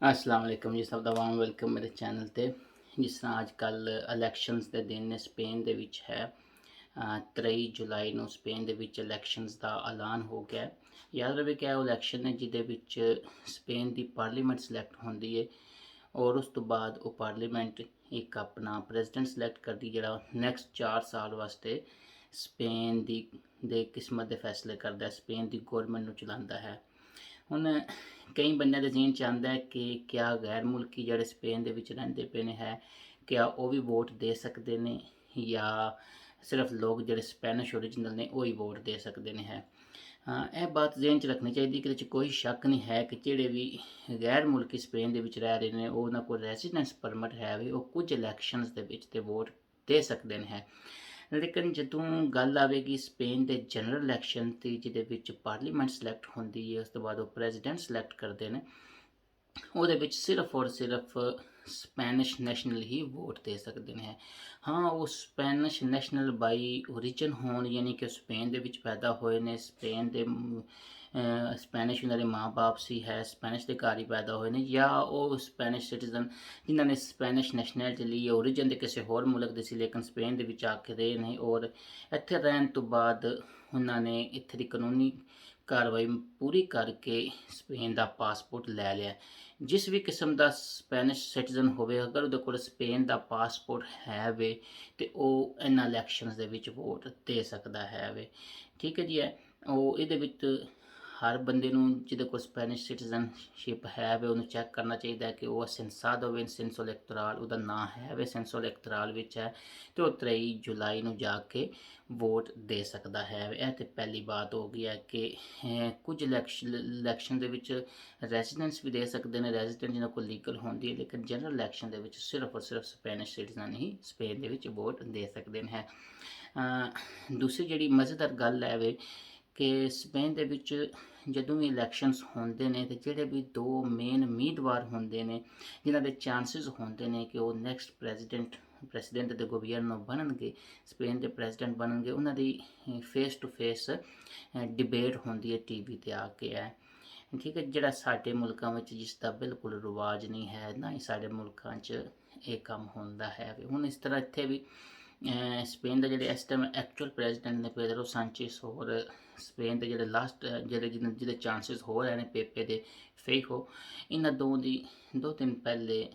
अस्सलाम वालेकुम जी, सब ਦਾ ਵਾਮ ਵੈਲਕਮ ਮੇਰੇ ਚੈਨਲ ਤੇ। ਜਿਸ ਤਰ੍ਹਾਂ ਅੱਜ ਕੱਲ ਇਲੈਕਸ਼ਨਸ ਦੇ ਦਿਨ ਨੇ, ਸਪੇਨ ਦੇ ਵਿੱਚ ਹੈ 23 ਜੁਲਾਈ ਨੂੰ ਸਪੇਨ ਦੇ ਵਿੱਚ ਇਲੈਕਸ਼ਨਸ ਦਾ ਐਲਾਨ ਹੋ ਗਿਆ। ਯਾਦ ਰਵੇ ਕਿ ਉਹ ਇਲੈਕਸ਼ਨ ਨੇ ਜਿਹਦੇ ਵਿੱਚ ਸਪੇਨ ਦੀ ਪਾਰਲੀਮੈਂਟ ਸਿਲੈਕਟ ਹੁੰਦੀ ਹੈ ਔਰ ਉਸ ਤੋਂ ਬਾਅਦ ਉਹ ਪਾਰਲੀਮੈਂਟ ਇੱਕ ਆਪਣਾ ਪ੍ਰੈਜ਼ੀਡੈਂਟ ਸਿਲੈਕਟ ਕਰਦੀ ਜਿਹੜਾ ਨੈਕਸਟ 4 ਸਾਲ ਵਾਸਤੇ ਸਪੇਨ ਦੀ ਦੇ ਕਿਸਮਤ ਦੇ ਫੈਸਲੇ ਕਰਦਾ, ਸਪੇਨ ਦੀ ਗੌਰਮੈਂਟ ਨੂੰ ਚਲਾਉਂਦਾ ਹੈ। ਹੁਣ ਕਈ ਬੰਦਿਆਂ ਦੇ ਜ਼ਹਨ 'ਚ ਆਉਂਦਾ ਹੈ ਕਿ ਕਿਆ ਗੈਰ ਮੁਲਕੀ ਜਿਹੜੇ ਸਪੇਨ ਦੇ ਵਿੱਚ ਰਹਿੰਦੇ ਪਏ ਨੇ ਹੈ, ਕਿਆ ਉਹ ਵੀ ਵੋਟ ਦੇ ਸਕਦੇ ਨੇ ਜਾਂ ਸਿਰਫ ਲੋਕ ਜਿਹੜੇ ਸਪੈਨਿਸ਼ ਓਰੀਜਨਲ ਨੇ ਉਹ ਹੀ ਵੋਟ ਦੇ ਸਕਦੇ ਨੇ ਹੈ। ਇਹ ਬਾਤ ਜ਼ਹਨ 'ਚ ਰੱਖਣੀ ਚਾਹੀਦੀ ਕਿ ਇਹਦੇ 'ਚ ਕੋਈ ਸ਼ੱਕ ਨਹੀਂ ਹੈ ਕਿ ਜਿਹੜੇ ਵੀ ਗੈਰ ਮੁਲਕੀ ਸਪੇਨ ਦੇ ਵਿੱਚ ਰਹਿ ਰਹੇ ਨੇ, ਉਹ ਉਹਨਾਂ ਕੋਲ ਰੈਜ਼ੀਡੈਂਸ ਪਰਮਿਟ ਹੈ ਵੀ ਉਹ ਕੁਝ ਇਲੈਕਸ਼ਨਸ ਦੇ ਵਿੱਚ ਤੇ ਵੋਟ ਦੇ ਸਕਦੇ ਨੇ ਹੈ। ਲੇਕਿਨ ਜਦੋਂ ਗੱਲ ਆਵੇਗੀ ਸਪੇਨ ਦੇ ਜਨਰਲ ਇਲੈਕਸ਼ਨ ਦੀ ਜਿਹਦੇ ਵਿੱਚ ਪਾਰਲੀਮੈਂਟ ਸਿਲੈਕਟ ਹੁੰਦੀ ਹੈ, ਉਸ ਤੋਂ ਬਾਅਦ ਉਹ ਪ੍ਰੈਜ਼ੀਡੈਂਟ ਸਿਲੈਕਟ ਕਰਦੇ ਨੇ, ਉਹਦੇ ਵਿੱਚ ਸਿਰਫ ਔਰ ਸਿਰਫ ਸਪੈਨਿਸ਼ ਨੈਸ਼ਨਲ ਹੀ ਵੋਟ ਦੇ ਸਕਦੇ ਨੇ। ਹਾਂ, ਉਹ ਸਪੈਨਿਸ਼ ਨੈਸ਼ਨਲ ਬਾਈ ਓਰੀਜਨ ਹੋਣ, ਯਾਨੀ ਕਿ ਸਪੇਨ ਦੇ ਵਿੱਚ ਪੈਦਾ ਹੋਏ ਨੇ, ਸਪੇਨ ਦੇ ਸਪੈਨਿਸ਼ ਉਹਨਾਂ ਦੇ ਮਾਂ ਬਾਪ ਸੀ ਹੈ, ਸਪੈਨਿਸ਼ ਦੇ ਘਰ ਹੀ ਪੈਦਾ ਹੋਏ ਨੇ, ਜਾਂ ਉਹ ਸਪੈਨਿਸ਼ ਸਿਟੀਜ਼ਨ ਜਿਨ੍ਹਾਂ ਨੇ ਸਪੈਨਿਸ਼ ਨੈਸ਼ਨੈਲਿਟੀ ਲਈ ਓਰੀਜਨ ਦੇ ਕਿਸੇ ਹੋਰ ਮੁਲਕ ਦੇ ਸੀ ਲੇਕਿਨ ਸਪੇਨ ਦੇ ਵਿੱਚ ਆ ਕੇ ਰਹੇ ਨੇ ਔਰ ਇੱਥੇ ਰਹਿਣ ਤੋਂ ਬਾਅਦ ਉਹਨਾਂ ਨੇ ਇੱਥੇ ਦੀ ਕਾਨੂੰਨੀ ਕਾਰਵਾਈ ਪੂਰੀ ਕਰਕੇ ਸਪੇਨ ਦਾ ਪਾਸਪੋਰਟ ਲੈ ਲਿਆ। ਜਿਸ ਵੀ ਕਿਸਮ ਦਾ ਸਪੈਨਿਸ਼ ਸਿਟੀਜ਼ਨ ਹੋਵੇ, ਅਗਰ ਉਹਦੇ ਕੋਲ ਸਪੇਨ ਦਾ ਪਾਸਪੋਰਟ ਹੈ ਵੇ ਤੇ ਉਹ ਇਹਨਾਂ ਇਲੈਕਸ਼ਨਸ ਦੇ ਵਿੱਚ ਵੋਟ ਦੇ ਸਕਦਾ ਹੈ ਵੇ। ਠੀਕ ਹੈ ਜੀ। ਹੈ ਉਹ ਇਹਦੇ ਵਿੱਚ ਹਰ ਬੰਦੇ ਨੂੰ ਜਿਹਦੇ ਕੋਲ ਸਪੈਨਿਸ਼ ਸਿਟੀਜ਼ਨਸ਼ਿਪ ਹੈ ਵੇ ਉਹਨੂੰ ਚੈੱਕ ਕਰਨਾ ਚਾਹੀਦਾ ਕਿ ਉਹ ਸੈਂਸਾਦੋ ਵੇ ਸੈਂਸੋ ਇਲੈਕਟੋਰਲ, ਉਹਦਾ ਨਾਂ ਹੈ ਵੇ ਸੈਂਸੋ ਇਲੈਕਟੋਰਲ ਵਿੱਚ ਹੈ ਤੇ ਉਹ 23 ਜੁਲਾਈ ਨੂੰ ਜਾ ਕੇ ਵੋਟ ਦੇ ਸਕਦਾ ਹੈ। ਇਹ ਤੇ ਪਹਿਲੀ ਬਾਤ ਹੋ ਗਈ ਹੈ ਕਿ ਕੁਝ ਇਲੈਕਸ਼ਨ ਦੇ ਵਿੱਚ ਰੈਜ਼ੀਡੈਂਸ ਵੀ ਦੇ ਸਕਦੇ ਨੇ, ਰੈਜ਼ੀਡੈਂਟ ਜਿਹਨਾਂ ਕੋਲ ਲੀਗਲ ਹੁੰਦੀ ਹੈ, ਲੇਕਿਨ ਜਨਰਲ ਇਲੈਕਸ਼ਨ ਦੇ ਵਿੱਚ ਸਿਰਫ ਔਰ ਸਿਰਫ ਸਪੈਨਿਸ਼ ਸਿਟੀਜ਼ਨ ਹੀ ਸਪੇਨ ਦੇ ਵਿੱਚ ਵੋਟ ਦੇ ਸਕਦੇ ਨੇ। ਦੂਸਰੀ ਜਿਹੜੀ ਮਜ਼ੇਦਾਰ ਗੱਲ ਹੈ ਵੇ ਕਿ ਸਪੇਨ ਦੇ ਵਿੱਚ ਜਦੋਂ ਵੀ ਇਲੈਕਸ਼ਨਸ ਹੁੰਦੇ ਨੇ ਤੇ ਜਿਹੜੇ ਵੀ ਦੋ ਮੇਨ ਉਮੀਦਵਾਰ ਹੁੰਦੇ ਨੇ ਜਿਨ੍ਹਾਂ ਦੇ ਚਾਂਸਿਸ ਹੁੰਦੇ ਨੇ ਕਿ ਉਹ ਨੈਕਸਟ ਪ੍ਰੈਜ਼ੀਡੈਂਟ ਦੇ ਗਵਰਨਰ ਬਣਨਗੇ, ਸਪੇਨ ਦੇ ਪ੍ਰੈਜ਼ੀਡੈਂਟ ਬਣਨਗੇ, ਉਹਨਾਂ ਦੀ ਫੇਸ ਟੂ ਫੇਸ ਡਿਬੇਟ ਹੁੰਦੀ ਹੈ ਟੀਵੀ ਤੇ ਆ ਕੇ। ਹੈ ਠੀਕ ਹੈ, ਜਿਹੜਾ ਸਾਡੇ ਮੁਲਕਾਂ ਵਿੱਚ ਜਿਸ ਦਾ ਬਿਲਕੁਲ ਰਿਵਾਜ ਨਹੀਂ ਹੈ, ਨਾ ਹੀ ਸਾਡੇ ਮੁਲਕਾਂ 'ਚ ਇਹ ਕੰਮ ਹੁੰਦਾ ਹੈ। ਹੁਣ ਇਸ ਤਰ੍ਹਾਂ ਇੱਥੇ ਵੀ ਸਪੇਨ ਦੇ ਜਿਹੜੇ ਇਸ ਟਾਈਮ ਐਕਚੁਅਲ ਪ੍ਰੈਜ਼ੀਡੈਂਟ ਨੇ ਪੇਦਰੋ ਸਾਂਚੇਸ, ਔਰ ਸਪੇਨ ਦੇ ਜਿਹੜੇ ਲਾਸਟ ਜਿਹਦੇ ਚਾਂਸਿਸ ਹੋ ਰਹੇ ਨੇ ਪੇਪੇ ਦੇ ਫੇਈਖੋ, ਇਹਨਾਂ ਦੋ ਦੀ 2 ਦਿਨ ਪਹਿਲੇ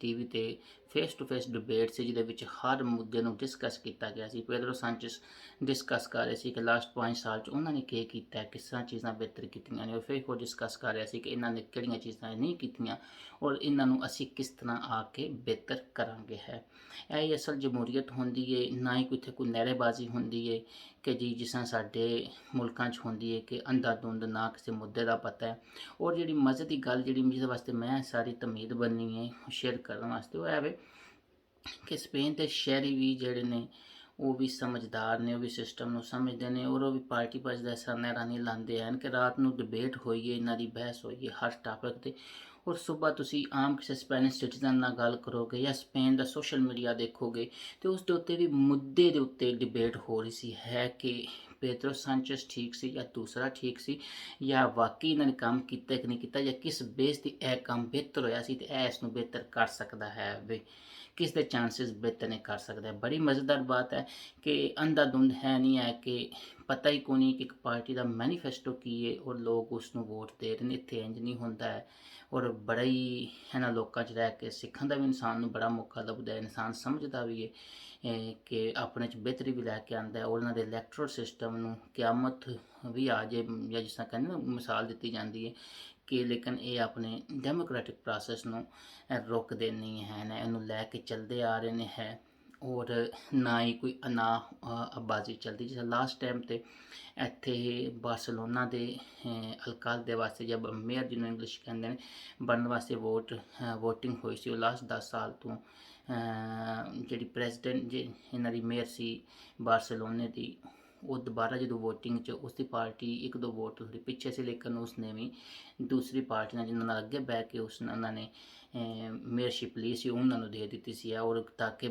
ਟੀਵੀ ਤੇ ਫੇਸ ਟੂ ਫੇਸ ਡਿਬੇਟ ਸੀ ਜਿਹਦੇ ਵਿੱਚ ਹਰ ਮੁੱਦੇ ਨੂੰ ਡਿਸਕਸ ਕੀਤਾ ਗਿਆ ਸੀ। ਪੇਦਰੋ ਸਾਂਚੇਸ ਡਿਸਕਸ ਕਰ ਰਹੇ ਸੀ ਕਿ ਲਾਸਟ 5 ਸਾਲ 'ਚ ਉਹਨਾਂ ਨੇ ਕੀ ਕੀਤਾ, ਕਿਸ ਤਰ੍ਹਾਂ ਚੀਜ਼ਾਂ ਬਿਹਤਰ ਕੀਤੀਆਂ ਨੇ, ਔਰ ਫੇਈਖੋ ਡਿਸਕਸ ਕਰ ਰਿਹਾ ਸੀ ਕਿ ਇਹਨਾਂ ਨੇ ਕਿਹੜੀਆਂ ਚੀਜ਼ਾਂ ਨਹੀਂ ਕੀਤੀਆਂ ਔਰ ਇਹਨਾਂ ਨੂੰ ਅਸੀਂ ਕਿਸ ਤਰ੍ਹਾਂ ਆ ਕੇ ਬਿਹਤਰ ਕਰਾਂਗੇ। ਹੈ ਇਹ ਅਸਲ ਜਮਹੂਰੀਅਤ ਹੁੰਦੀ ਹੈ, ਨਾ ਹੀ ਇੱਥੇ ਕੋਈ ਨਹਿਰੇਬਾਜ਼ੀ ਹੁੰਦੀ ਹੈ ਕਿ ਜੀ ਜਿਸ ਤਰ੍ਹਾਂ ਸਾਡੇ ਮੁਲਕਾਂ 'ਚ ਹੁੰਦੀ ਹੈ ਕਿ ਅੰਧਾ ਧੁੰਦ ਨਾ ਕਿਸੇ ਮੁੱਦੇ ਦਾ ਪਤਾ ਹੈ। ਔਰ ਜਿਹੜੀ ਮਜ਼ੇ ਦੀ ਗੱਲ ਜਿਹੜੀ ਜਿਹਦੇ ਵਾਸਤੇ ਮੈਂ ਸਾਰੀ ਤਮੀਦ ਬਣਨੀ ਹੈ ਸ਼ੇਅਰ ਕਰਨ ਵਾਸਤੇ, ਉਹ ਹੈ ਵੇ ਕਿ ਸਪੇਨ ਦੇ ਸ਼ਹਿਰੀ ਵੀ ਜਿਹੜੇ ਨੇ ਉਹ ਵੀ ਸਮਝਦਾਰ ਨੇ, ਉਹ ਵੀ ਸਿਸਟਮ ਨੂੰ ਸਮਝਦੇ ਨੇ ਔਰ ਉਹ ਵੀ ਪਾਰਟੀ ਬਾਜ਼ ਦਾ ਐਸਾ ਨਹਿਰਾ ਨਹੀਂ ਲਾਉਂਦੇ ਹਨ ਕਿ ਰਾਤ ਨੂੰ ਡਿਬੇਟ ਹੋਈਏ, ਇਹਨਾਂ ਦੀ ਬਹਿਸ ਹੋਈਏ ਹਰ ਟਾਪਿਕ 'ਤੇ ਔਰ ਸੁਬਾਹ ਤੁਸੀਂ ਆਮ ਕਿਸੇ ਸਪੈਨਿਸ਼ ਸਿਟੀਜ਼ਨ ਨਾਲ ਗੱਲ ਕਰੋਗੇ ਜਾਂ ਸਪੇਨ ਦਾ ਸੋਸ਼ਲ ਮੀਡੀਆ ਦੇਖੋਗੇ ਤੇ ਉਸ ਦੇ ਉੱਤੇ ਵੀ ਮੁੱਦੇ ਦੇ ਉੱਤੇ ਡਿਬੇਟ ਹੋ ਰਹੀ ਸੀ ਹੈ ਕਿ ਪੇਦਰੋ ਸਾਂਚੇਸ ਠੀਕ ਸੀ ਜਾਂ ਦੂਸਰਾ ਠੀਕ ਸੀ, ਜਾਂ ਵਾਕਈ ਇਹਨਾਂ ਨੇ ਕੰਮ ਕੀਤਾ ਕਿ ਨਹੀਂ ਕੀਤਾ, ਜਾਂ ਕਿਸ ਬੇਸ ਤੇ ਇਹ ਕੰਮ ਬਿਹਤਰ ਹੋਇਆ ਸੀ ਤੇ ਇਹ ਇਸ ਨੂੰ ਬਿਹਤਰ ਕਰ ਸਕਦਾ ਹੈ ਵੇ, ਕਿਸ ਦੇ ਚਾਂਸਿਸ ਬਿਹਤਰ ਨੇ ਕਰ ਸਕਦਾ ਹੈ। ਬੜੀ ਮਜ਼ੇਦਾਰ ਬਾਤ ਹੈ ਕਿ ਅੰਧਾ ਧੁੰਦ ਹੈ ਨਹੀਂ ਹੈ ਕਿ ਪਤਾ ਹੀ ਕੋਈ ਨਹੀਂ ਕਿ ਇੱਕ ਪਾਰਟੀ ਦਾ ਮੈਨੀਫੈਸਟੋ ਕੀ ਹੈ ਔਰ ਲੋਕ ਉਸ ਨੂੰ ਵੋਟ ਦੇ ਰਹੇ ਨੇ। ਇੱਥੇ ਇੰਜ ਨਹੀਂ ਹੁੰਦਾ ਹੈ ਔਰ ਬੜਾ ਹੀ ਇਹਨਾਂ ਲੋਕਾਂ 'ਚ ਰਹਿ ਕੇ ਸਿੱਖਣ ਦਾ ਵੀ ਇਨਸਾਨ ਨੂੰ ਬੜਾ ਮੌਕਾ ਲੱਭਦਾ ਹੈ, ਇਨਸਾਨ ਸਮਝਦਾ ਵੀ ਹੈ ਕਿ ਆਪਣੇ 'ਚ ਬਿਹਤਰੀ ਵੀ ਲੈ ਕੇ ਆਉਂਦਾ ਹੈ ਔਰ ਉਹਨਾਂ ਦੇ ਇਲੈਕਟਰਲ ਸਿਸਟਮ ਨੂੰ ਕਿਆਮਤ ਵੀ ਆ ਜੇ ਜਾਂ ਜਿਸ ਤਰ੍ਹਾਂ ਕਹਿੰਦੇ ਨਾ ਮਿਸਾਲ ਦਿੱਤੀ ਜਾਂਦੀ ਹੈ ਕਿ ਲੇਕਿਨ ਇਹ ਆਪਣੇ ਡੈਮੋਕ੍ਰੈਟਿਕ ਪ੍ਰੋਸੈਸ ਨੂੰ ਰੋਕਦੇ ਨਹੀਂ ਹਨ, ਇਹਨੂੰ ਲੈ ਕੇ ਚੱਲਦੇ ਆ ਰਹੇ ਨੇ ਹੈ ਔਰ ਨਾ ਹੀ ਕੋਈ ਆਬਾਜ਼ੀ ਚੱਲਦੀ। ਜਿਸ ਲਾਸਟ ਟਾਈਮ ਤੇ ਇੱਥੇ ਬਾਰਸਲੋਨਾ ਦੇ ਅਲਕਾਲਦੇ ਵਾਸਤੇ ਜਦ ਮੇਅਰ ਜਿਹਨੂੰ ਇੰਗਲਿਸ਼ ਕਹਿੰਦੇ ਨੇ ਬਣਨ ਵਾਸਤੇ ਵੋਟਿੰਗ ਹੋਈ ਸੀ, ਉਹ ਲਾਸਟ 10 ਸਾਲ ਤੋਂ ਜਿਹੜੀ ਪ੍ਰੈਜ਼ੀਡੈਂਟ ਜੇ ਇਹਨਾਂ ਦੀ ਮੇਅਰ ਸੀ ਬਾਰਸਲੋਨੇ ਦੀ, ਉਹ ਦੁਬਾਰਾ ਜਦੋਂ ਵੋਟਿੰਗ 'ਚ ਉਸਦੀ ਪਾਰਟੀ 1-2 ਵੋਟ ਥੋੜੀ ਪਿੱਛੇ ਸੀ ਲੇਕਿਨ ਉਸਨੇ ਵੀ ਦੂਸਰੀ ਪਾਰਟੀ ਨਾਲ ਜਿਹਨਾਂ ਨਾਲ ਅੱਗੇ ਬਹਿ ਕੇ ਉਹਨਾਂ ਨੇ ਮੇਅਰਸ਼ਿਪ ਲਈ ਸੀ ਉਹਨਾਂ ਨੂੰ ਦੇ ਦਿੱਤੀ ਸੀ ਔਰ ਤਾਂ ਕਿ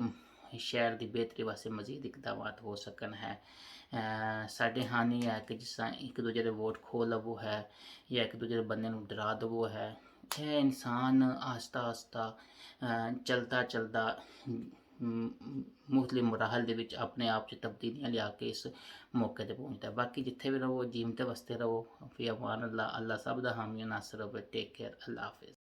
ਸ਼ਹਿਰ ਦੀ ਬਿਹਤਰੀ ਵਾਸਤੇ ਮਜ਼ੀਦ ਇਕਦਾਮਾਤ ਹੋ ਸਕਣ। ਹੈ ਸਾਡੇ ਹਾਂ ਨਹੀਂ ਹੈ ਕਿ ਜਿਸ ਤਰ੍ਹਾਂ ਇੱਕ ਦੂਜੇ ਦੇ ਵੋਟ ਖੋਹ ਲਵੋ ਹੈ ਜਾਂ ਇੱਕ ਦੂਜੇ ਦੇ ਬੰਦੇ ਨੂੰ ਡਰਾ ਦੇਵੋ ਹੈ, है इंसान आस्ता आस्ता चलदा चलदा मुख्तलिफ मराहल दे विच अपने आप च तब्दीलियां लिया के इस मौके ते पहुंचदा है। बाकी जित्थे भी रवो जींदे बसदे रवो, फी अमान अल्लाह। अल्लाह सब दा हामी नासर होवे। टेक केयर, अल्लाह हाफिज़।